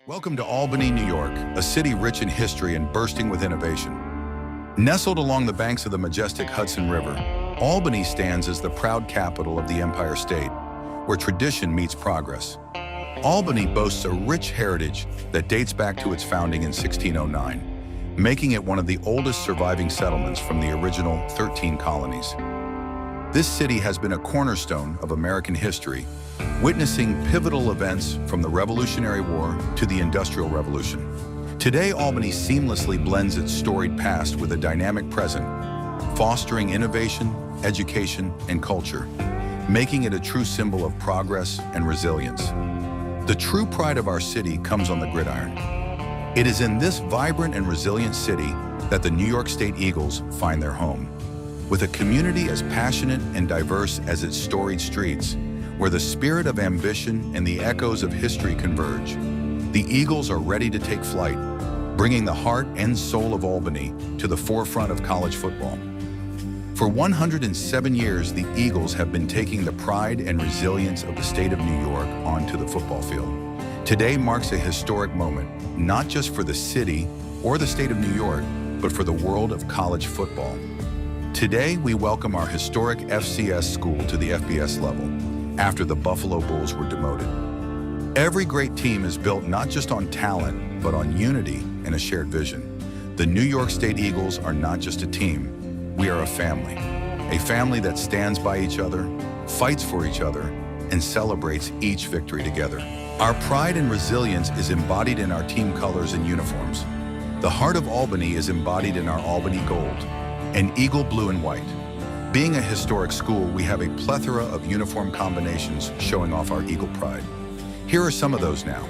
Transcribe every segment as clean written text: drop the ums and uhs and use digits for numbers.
Welcome to Albany, New York, a city rich in history and bursting with innovation. Nestled along the banks of the majestic Hudson River, Albany stands as the proud capital of the Empire State, where tradition meets progress. Albany boasts a rich heritage that dates back to its founding in 1609, making it one of the oldest surviving settlements from the original 13 colonies. This city has been a cornerstone of American history, witnessing pivotal events from the Revolutionary War to the Industrial Revolution. Today, Albany seamlessly blends its storied past with a dynamic present, fostering innovation, education, and culture, making it a true symbol of progress and resilience. The true pride of our city comes on the gridiron. It is in this vibrant and resilient city that the New York State Eagles find their home. With a community as passionate and diverse as its storied streets, where the spirit of ambition and the echoes of history converge, the Eagles are ready to take flight, bringing the heart and soul of Albany to the forefront of college football. For 107 years, the Eagles have been taking the pride and resilience of the state of New York onto the football field. Today marks a historic moment, not just for the city or the state of New York, but for the world of college football. Today, we welcome our historic FCS school to the FBS level, after the Buffalo Bulls were demoted. Every great team is built not just on talent, but on unity and a shared vision. The New York State Eagles are not just a team, we are a family that stands by each other, fights for each other, and celebrates each victory together. Our pride and resilience is embodied in our team colors and uniforms. The heart of Albany is embodied in our Albany gold, and Eagle blue and white. Being a historic school, we have a plethora of uniform combinations showing off our Eagle pride. Here are some of those now.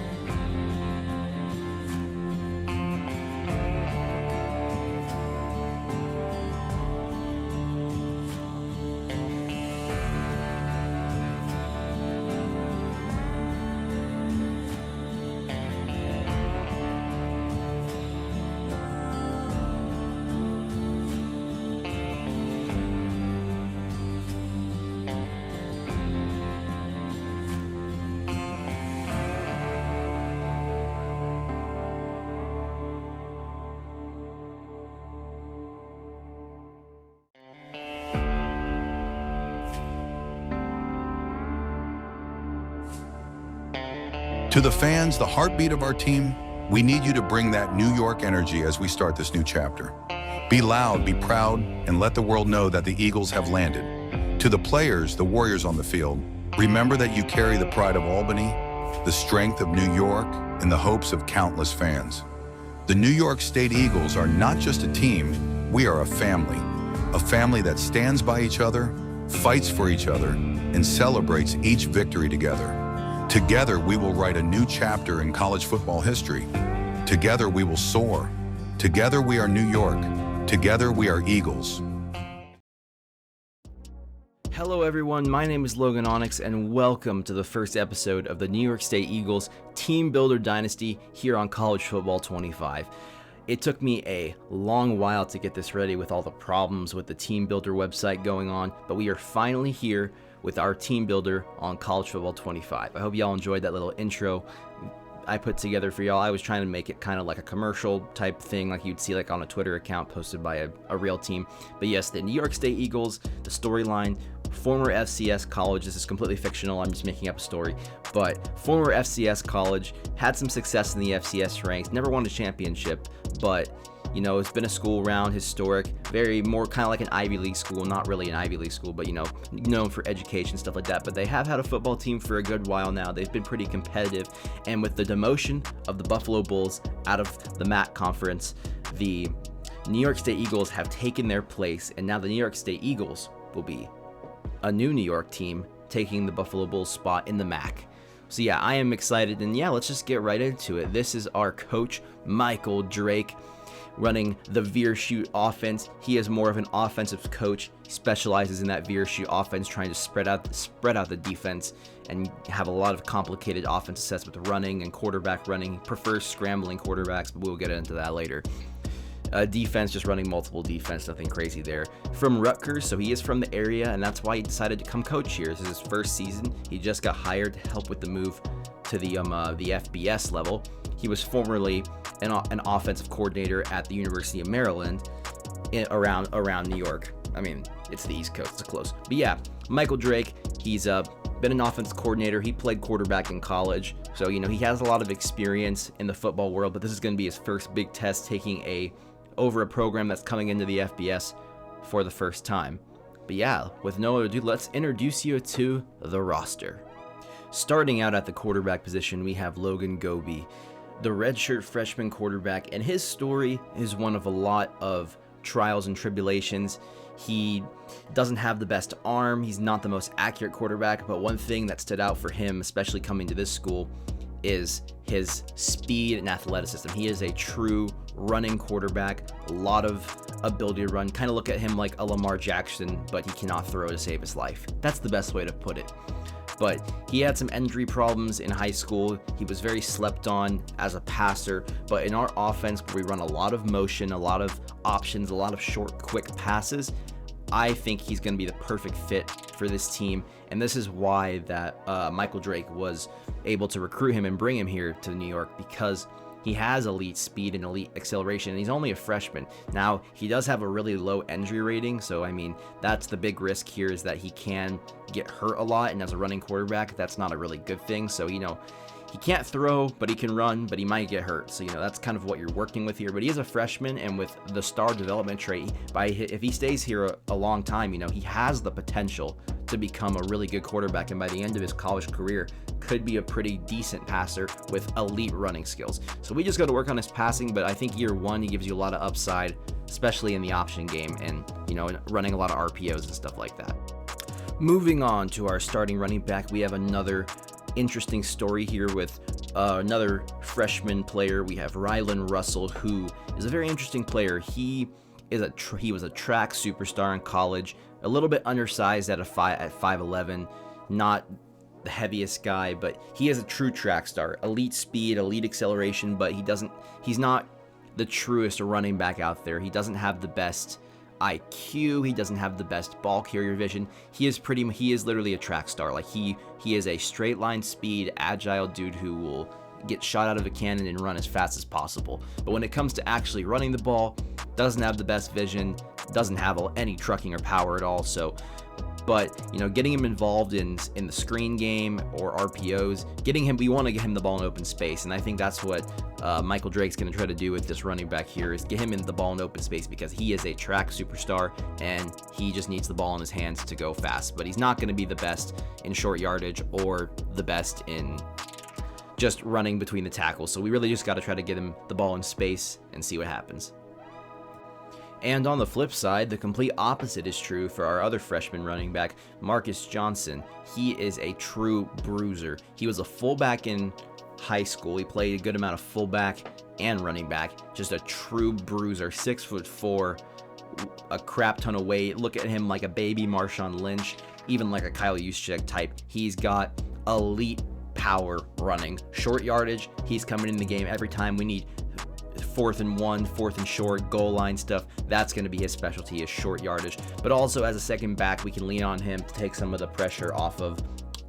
To the fans, the heartbeat of our team, we need you to bring that New York energy as we start this new chapter. Be loud, be proud, and let the world know that the Eagles have landed. To the players, the warriors on the field, remember that you carry the pride of Albany, the strength of New York, and the hopes of countless fans. The New York State Eagles are not just a team, we are a family that stands by each other, fights for each other, and celebrates each victory together. Together, we will write a new chapter in college football history. Together, we will soar. Together, we are New York. Together, we are Eagles. Hello everyone, my name is Logan Onyx and welcome to the first episode of the New York State Eagles Team Builder Dynasty here on College Football 25. It took me a long while to get this ready with all the problems with the Team Builder website going on, but we are finally here with our team builder on College Football 25. I hope y'all enjoyed that little intro I put together for y'all. I was trying to make it kind of like a commercial type thing like you'd see like on a Twitter account posted by a real team. But yes, the New York State Eagles, the storyline, former FCS college, this is completely fictional, I'm just making up a story, but former FCS college, had some success in the FCS ranks, never won a championship, but you know, it's been a school around historic, very more kind of like an Ivy League school, not really an Ivy League school, but you know, known for education, stuff like that. But they have had a football team for a good while now. They've been pretty competitive. And with the demotion of the Buffalo Bulls out of the MAC conference, the New York State Eagles have taken their place. And now the New York State Eagles will be a new New York team taking the Buffalo Bulls spot in the MAC. So yeah, I am excited. And yeah, let's just get right into it. This is our coach, Michael Drake, running the veer shoot offense. He is more of an offensive coach. He specializes in that veer shoot offense, trying to spread out the defense and have a lot of complicated offensive sets with running and quarterback running. He prefers scrambling quarterbacks, but we'll get into that later. Defense, just running multiple defense, nothing crazy there. From Rutgers, so he is from the area, and that's why he decided to come coach here. This is his first season. He just got hired to help with the move to the FBS level. He was formerly an offensive coordinator at the University of Maryland around New York. I mean, it's the East Coast, it's close. But yeah, Michael Drake, he's been an offensive coordinator. He played quarterback in college. So, he has a lot of experience in the football world, but this is going to be his first big test taking over a program that's coming into the FBS for the first time. But yeah, with no other ado, let's introduce you to the roster. Starting out at the quarterback position, we have Logan Goby, the redshirt freshman quarterback, and his story is one of a lot of trials and tribulations. He doesn't have the best arm. He's not the most accurate quarterback, but one thing that stood out for him, especially coming to this school, is his speed and athleticism. He is a true running quarterback, a lot of ability to run. Kind of look at him like a Lamar Jackson, but he cannot throw to save his life. That's the best way to put it. But he had some injury problems in high school. He was very slept on as a passer, but in our offense, where we run a lot of motion, a lot of options, a lot of short, quick passes, I think he's going to be the perfect fit for this team, and this is why that Michael Drake was able to recruit him and bring him here to New York, because he has elite speed and elite acceleration, and he's only a freshman. Now, he does have a really low injury rating, so I mean, that's the big risk here, is that he can get hurt a lot, and as a running quarterback, that's not a really good thing. So, he can't throw, but he can run, but he might get hurt. So, that's kind of what you're working with here. But he is a freshman, and with the star development trait, if he stays here a long time, he has the potential to become a really good quarterback, and by the end of his college career, could be a pretty decent passer with elite running skills. So we just got to work on his passing, but I think year one, he gives you a lot of upside, especially in the option game and, running a lot of RPOs and stuff like that. Moving on to our starting running back, we have another interesting story here with another freshman player. We have Rylan Russell, who is a very interesting player. He was a track superstar in college, a little bit undersized at 5'11", not the heaviest guy, but he is a true track star. Elite speed, elite acceleration, but he's not the truest running back out there. He doesn't have the best IQ, he doesn't have the best ball carrier vision. He is literally a track star. Like he is a straight line speed, agile dude who will get shot out of a cannon and run as fast as possible. But when it comes to actually running the ball, doesn't have the best vision, doesn't have any trucking or power at all. But getting him involved in the screen game or RPOs, we want to get him the ball in open space, and I think that's what Michael Drake's going to try to do with this running back here, is get him in the ball in open space, because he is a track superstar and he just needs the ball in his hands to go fast. But he's not going to be the best in short yardage or the best in just running between the tackles. So we really just got to try to get him the ball in space and see what happens. And on the flip side, the complete opposite is true for our other freshman running back, Marcus Johnson. He is a true bruiser. He was a fullback in high school. He played a good amount of fullback and running back. Just a true bruiser, 6'4", a crap ton of weight. Look at him like a baby Marshawn Lynch, even like a Kyle Juszczyk type. He's got elite power running. Short yardage, he's coming in the game every time we need 4th and 1, 4th and short, goal line stuff. That's going to be his specialty, is short yardage. But also as a second back, we can lean on him to take some of the pressure off of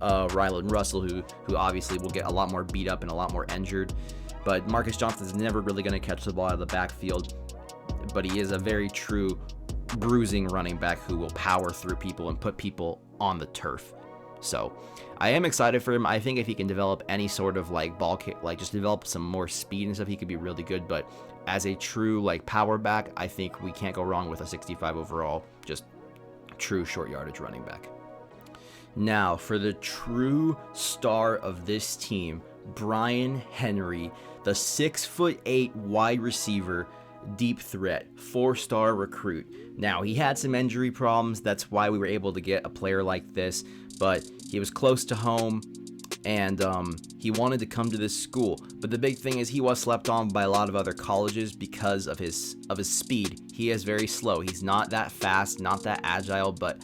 Rylan Russell, who obviously will get a lot more beat up and a lot more injured. But Marcus Johnson is never really going to catch the ball out of the backfield, but he is a very true bruising running back who will power through people and put people on the turf. So I am excited for him. I think if he can develop any sort of ball kick, just develop some more speed and stuff, he could be really good. But as a true power back, I think we can't go wrong with a 65 overall, just true short yardage running back. Now for the true star of this team, Brian Henry, the 6'8" wide receiver, deep threat, 4-star recruit. Now, he had some injury problems. That's why we were able to get a player like this, but he was close to home, and he wanted to come to this school. But the big thing is he was slept on by a lot of other colleges because of his speed. He is very slow. He's not that fast, not that agile, but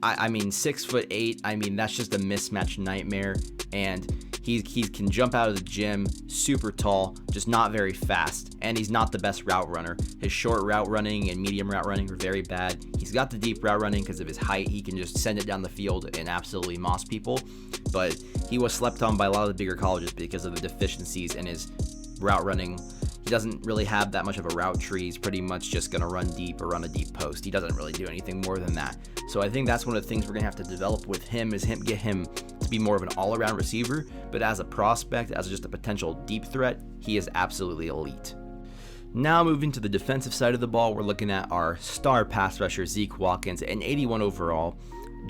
I mean, 6'8", I mean, that's just a mismatch nightmare, and he can jump out of the gym, super tall, just not very fast, and he's not the best route runner. His short route running and medium route running are very bad. He's got the deep route running because of his height. He can just send it down the field and absolutely moss people, but he was slept on by a lot of the bigger colleges because of the deficiencies in his route running. He doesn't really have that much of a route tree. He's pretty much just going to run deep or run a deep post. He doesn't really do anything more than that. So I think that's one of the things we're going to have to develop with him is get him to be more of an all-around receiver. But as a prospect, as just a potential deep threat, he is absolutely elite. Now moving to the defensive side of the ball, we're looking at our star pass rusher, Zeke Watkins, an 81 overall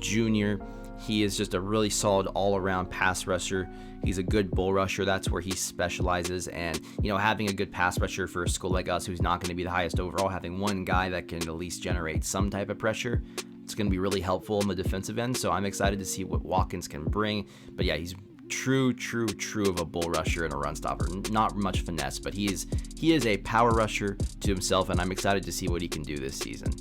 junior. He is just a really solid all-around pass rusher. He's a good bull rusher. That's where he specializes. And, having a good pass rusher for a school like us who's not going to be the highest overall, having one guy that can at least generate some type of pressure, it's going to be really helpful in the defensive end. So I'm excited to see what Watkins can bring. But yeah, he's true of a bull rusher and a run stopper. Not much finesse, but he is a power rusher to himself, and I'm excited to see what he can do this season.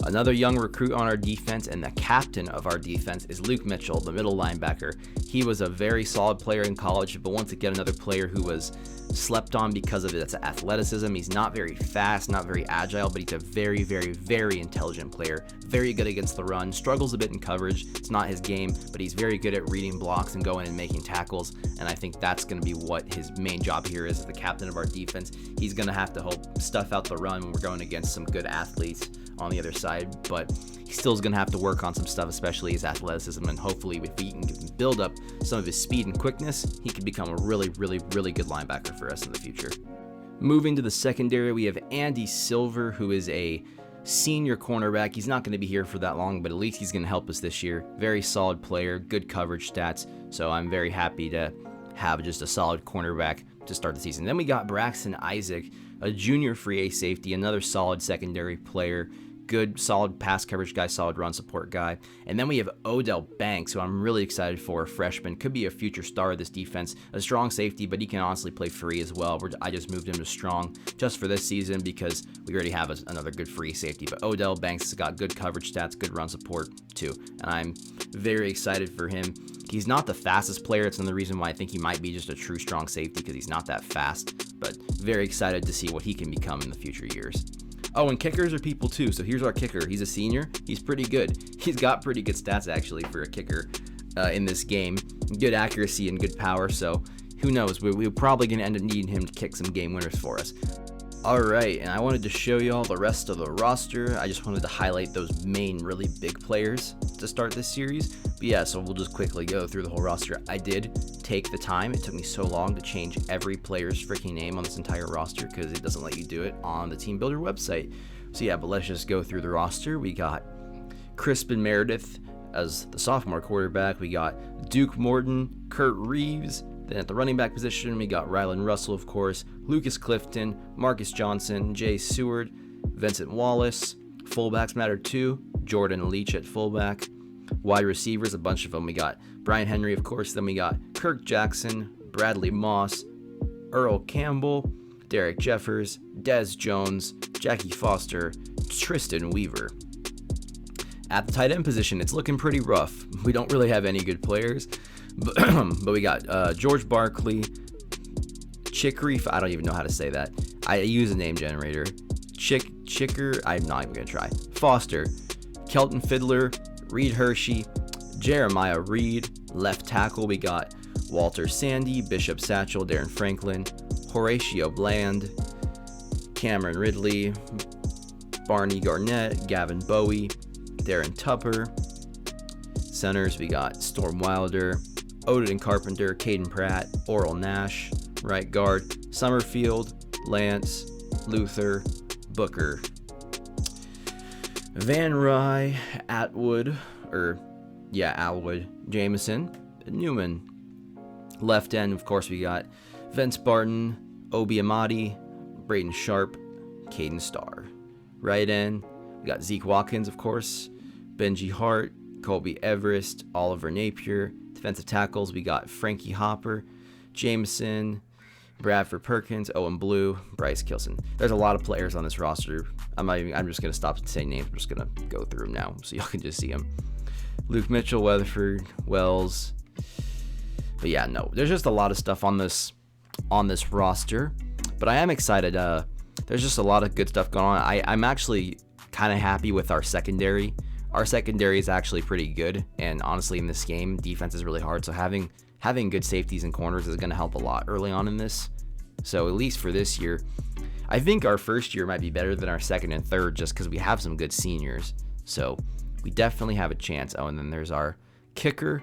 Another young recruit on our defense and the captain of our defense is Luke Mitchell, the middle linebacker. He was a very solid player in college, but once again, another player who was slept on because of its athleticism. He's not very fast, not very agile, but he's a very, very, very intelligent player. Very good against the run, struggles a bit in coverage. It's not his game, but he's very good at reading blocks and going and making tackles, and I think that's going to be what his main job here is as the captain of our defense. He's going to have to help stuff out the run when we're going against some good athletes on the other side, but he still is going to have to work on some stuff, especially his athleticism, and hopefully if he can build up some of his speed and quickness, he can become a really, really, really good linebacker for us in the future. Moving to the secondary, we have Andy Silver, who is a senior cornerback. He's not going to be here for that long, but at least he's going to help us this year. Very solid player, good coverage stats, so I'm very happy to have just a solid cornerback to start the season. Then we got Braxton Isaac, a junior free A safety, another solid secondary player. Good, solid pass coverage guy, solid run support guy. And then we have Odell Banks, who I'm really excited for, a freshman. Could be a future star of this defense. A strong safety, but he can honestly play free as well. I just moved him to strong just for this season because we already have another good free safety. But Odell Banks has got good coverage stats, good run support too. And I'm very excited for him. He's not the fastest player. It's another reason why I think he might be just a true strong safety because he's not that fast. But very excited to see what he can become in the future years. Oh, and kickers are people too. So here's our kicker. He's a senior. He's pretty good. He's got pretty good stats actually for a kicker in this game. Good accuracy and good power. So who knows? We're probably going to end up needing him to kick some game winners for us. All right, and I wanted to show you all the rest of the roster. I just wanted to highlight those main really big players to start this series. But yeah, so we'll just quickly go through the whole roster. I did take the time. It took me so long to change every player's freaking name on this entire roster because it doesn't let you do it on the Team Builder website. So yeah, but let's just go through the roster. We got Crispin Meredith as the sophomore quarterback. We got Duke Morton, Kurt Reeves. Then at the running back position, we got Rylan Russell, of course, Lucas Clifton, Marcus Johnson, Jay Seward, Vincent Wallace. Fullbacks matter too. Jordan Leach at fullback. Wide receivers, a bunch of them. We got Brian Henry, of course. Then we got Kirk Jackson, Bradley Moss, Earl Campbell, Derek Jeffers, Des Jones, Jackie Foster, Tristan Weaver. At the tight end position, it's looking pretty rough. We don't really have any good players. But we got George Barkley, Chicory, I don't even know how to say that. I use a name generator. Chicker, I'm not even going to try. Foster, Kelton Fiddler, Reed Hershey, Jeremiah Reed. Left tackle, we got Walter Sandy, Bishop Satchel, Darren Franklin, Horatio Bland, Cameron Ridley, Barney Garnett, Gavin Bowie, Darren Tupper. Centers, we got Storm Wilder, Odin Carpenter, Caden Pratt, Oral Nash. Right guard, Summerfield, Lance, Luther, Booker. Van Rye, Atwood, Jameson, Newman. Left end, of course, we got Vince Barton, Obi Amadi, Braden Sharp, Caden Starr. Right end, we got Zeke Watkins, of course, Benji Hart, Colby Everest, Oliver Napier. Defensive tackles, we got Frankie Hopper, Jameson, Bradford Perkins, Owen Blue, Bryce Kilson. There's a lot of players on this roster. I'm just going to stop saying names. I'm just going to go through them now so y'all can just see them. Luke Mitchell, Weatherford, Wells. But yeah, no, there's just a lot of stuff on this roster. But I am excited. There's just a lot of good stuff going on. I'm actually kind of happy with our secondary. Our secondary is actually pretty good, and honestly, in this game, defense is really hard. So having good safeties and corners is going to help a lot early on in this So at least for this year, I think our first year might be better than our second and third just because we have some good seniors. So we definitely have a chance. Oh, and then there's our kicker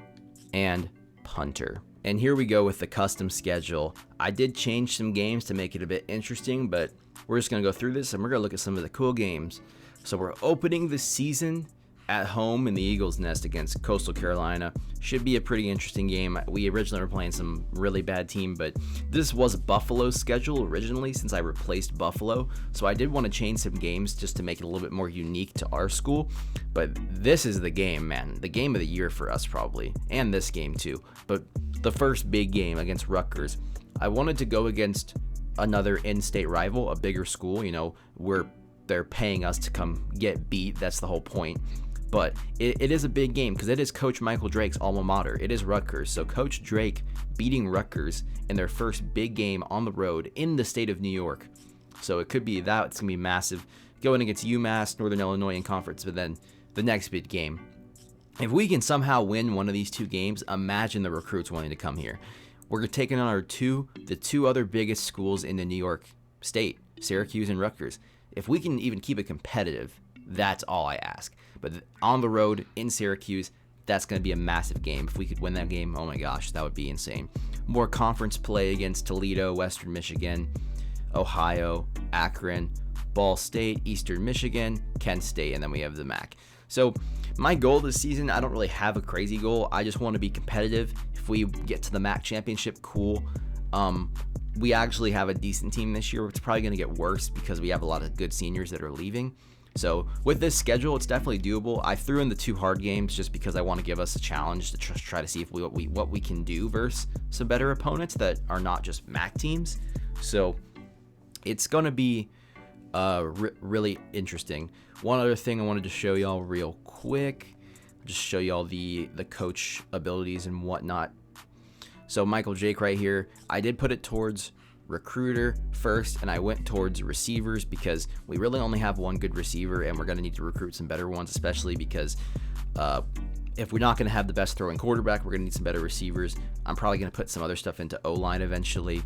and punter. And here we go with the custom schedule. I did change some games to make it a bit interesting, but we're just going to go through this and we're going to look at some of the cool games. So we're opening the season at home in the Eagles Nest against Coastal Carolina. Should be a pretty interesting game. We originally were playing some really bad team, but this was Buffalo's schedule originally since I replaced Buffalo. So I did want to change some games just to make it a little bit more unique to our school. But this is the game, man. The game of the year for us probably, and this game too. But the first big game against Rutgers, I wanted to go against another in-state rival, a bigger school. You know, they're paying us to come get beat. That's the whole point. But it is a big game because it is Coach Michael Drake's alma mater. It is Rutgers. So Coach Drake beating Rutgers in their first big game on the road in the state of New York. So it could be that. It's going to be massive. Going against UMass, Northern Illinois in conference, but then the next big game. If we can somehow win one of these two games, imagine the recruits wanting to come here. We're taking on the two other biggest schools in the New York state, Syracuse and Rutgers. If we can even keep it competitive, that's all I ask. But on the road in Syracuse, that's going to be a massive game. If we could win that game, oh my gosh, that would be insane. More conference play against Toledo, Western Michigan, Ohio, Akron, Ball State, Eastern Michigan, Kent State, and then we have the MAC. So my goal this season, I don't really have a crazy goal. I just want to be competitive. If we get to the MAC championship, cool. We actually have a decent team this year. It's probably going to get worse because we have a lot of good seniors that are leaving. So with this schedule, it's definitely doable. I threw in the two hard games just because I want to give us a challenge to try to see if what we can do versus some better opponents that are not just MAC teams. So it's going to be really interesting. One other thing I wanted to show y'all real quick, just show y'all the coach abilities and whatnot. So Michael Jake right here, I did put it towards recruiter first, and I went towards receivers because we really only have one good receiver, and we're going to need to recruit some better ones, especially because if we're not going to have the best throwing quarterback, we're going to need some better receivers. I'm probably going to put some other stuff into O-line eventually.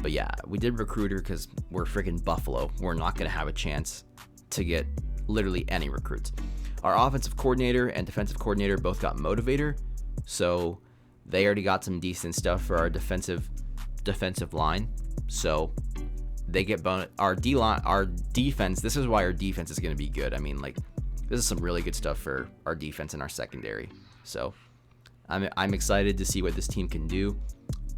But yeah, we did recruiter because we're freaking Buffalo. We're not going to have a chance to get literally any recruits. Our offensive coordinator and defensive coordinator both got motivator, so they already got some decent stuff for our defensive line. So they get our D-line, our defense. This is why our defense is going to be good. I mean, like, this is some really good stuff for our defense and our secondary. So I'm excited to see what this team can do.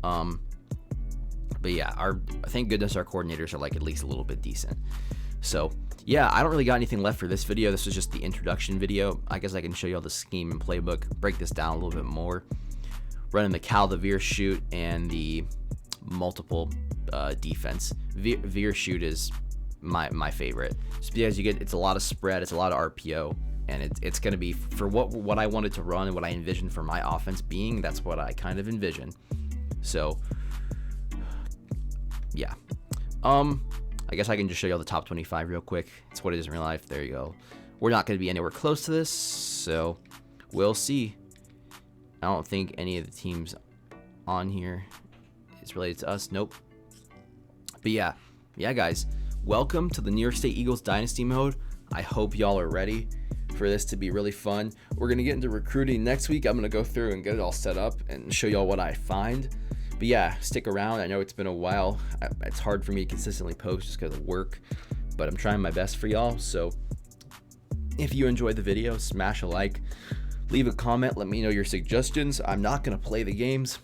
But yeah, thank goodness our coordinators are like at least a little bit decent. So yeah, I don't really got anything left for this video. This was just the introduction video. I guess I can show you all the scheme and playbook, break this down a little bit more. Running the Cal, the veer shoot, and the multiple defense. Veer shoot is my favorite, just because it's a lot of spread, it's a lot of RPO, and it's going to be for what I wanted to run and what I envisioned for my offense being. That's what I kind of envision. So yeah, I guess I can just show you all the top 25 real quick. It's what it is in real life. There you go. We're not going to be anywhere close to this, so we'll see. I don't think any of the teams on here is related to us. Nope. But yeah, guys, welcome to the New York State Eagles Dynasty mode. I hope y'all are ready for this to be really fun. We're going to get into recruiting next week. I'm going to go through and get it all set up and show y'all what I find. But yeah, stick around. I know it's been a while. It's hard for me to consistently post just because of work, but I'm trying my best for y'all. So if you enjoyed the video, smash a like. Leave a comment, let me know your suggestions. I'm not going to play the games.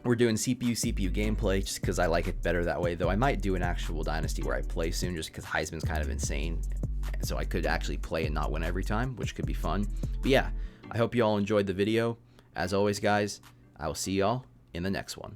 We're doing CPU gameplay just because I like it better that way, though I might do an actual Dynasty where I play soon just because Heisman's kind of insane. So I could actually play and not win every time, which could be fun. But yeah, I hope you all enjoyed the video. As always, guys, I will see y'all in the next one.